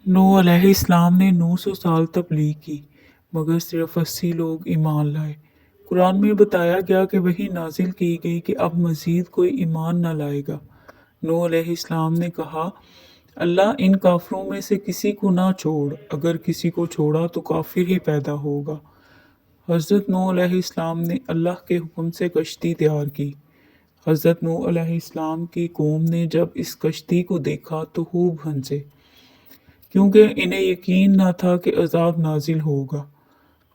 نوح علیہ السلام نے 900 سال تبلیغ کی مگر صرف 80 لوگ ایمان لائے۔ قرآن میں بتایا گیا کہ وحی نازل کی گئی کہ اب مزید کوئی ایمان نہ لائے گا۔ نوح علیہ السلام نے کہا اللہ ان کافروں میں سے کسی کو نہ چھوڑ، اگر کسی کو چھوڑا تو کافر ہی پیدا ہوگا۔ حضرت نوح علیہ السلام نے اللہ کے حکم سے کشتی تیار کی۔ حضرت نوح علیہ السلام کی قوم نے جب اس کشتی کو دیکھا تو خوب ہنسے، کیونکہ انہیں یقین نہ تھا کہ عذاب نازل ہوگا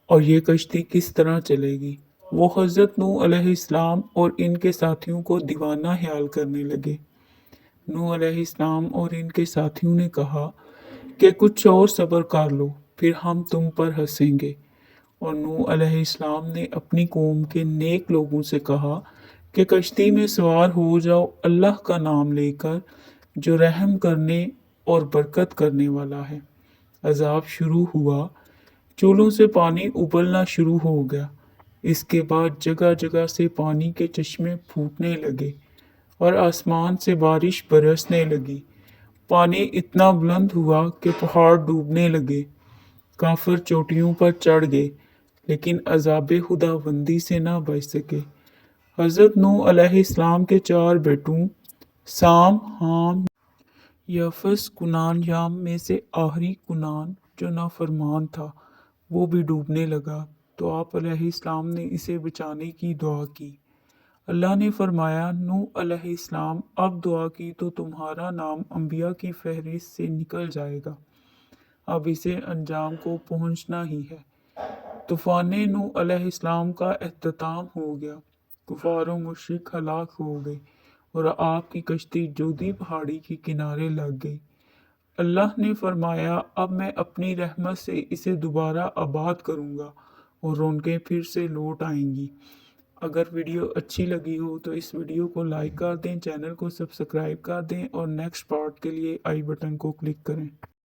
اور یہ کشتی کس طرح چلے گی۔ وہ حضرت نوح علیہ السلام اور ان کے ساتھیوں کو دیوانہ خیال کرنے لگے۔ نوح علیہ السلام اور ان کے ساتھیوں نے کہا کہ کچھ اور صبر کر لو، پھر ہم تم پر ہنسیں گے۔ اور نوح علیہ السلام نے اپنی قوم کے نیک لوگوں سے کہا کہ کشتی میں سوار ہو جاؤ اللہ کا نام لے کر جو رحم کرنے اور برکت کرنے والا ہے۔ عذاب شروع ہوا، چولوں سے پانی ابلنا شروع ہو گیا۔ اس کے بعد جگہ جگہ سے پانی کے چشمے پھوٹنے لگے اور آسمان سے بارش برسنے لگی۔ پانی اتنا بلند ہوا کہ پہاڑ ڈوبنے لگے۔ کافر چوٹیوں پر چڑھ گئے لیکن عذاب خداوندی سے نہ بچ سکے۔ حضرت نوح علیہ السلام کے 4 بیٹوں سام، حام، یافس، کنان، یام میں سے آخری کنان جو نافرمان تھا وہ بھی ڈوبنے لگا تو آپ علیہ السلام نے اسے بچانے کی دعا کی۔ اللہ نے فرمایا نوح علیہ السلام اب دعا کی تو تمہارا نام انبیاء کی فہرست سے نکل جائے گا، اب اسے انجام کو پہنچنا ہی ہے۔ طوفان نوح علیہ السلام کا اختتام ہو گیا، کفار و مشرک ہلاک ہو گئے اور آپ کی کشتی جودی پہاڑی کے کنارے لگ گئی۔ اللہ نے فرمایا اب میں اپنی رحمت سے اسے دوبارہ آباد کروں گا اور رونقیں پھر سے لوٹ آئیں گی۔ اگر ویڈیو اچھی لگی ہو تو اس ویڈیو کو لائک کر دیں، چینل کو سبسکرائب کر دیں اور نیکسٹ پارٹ کے لیے آئی بٹن کو کلک کریں۔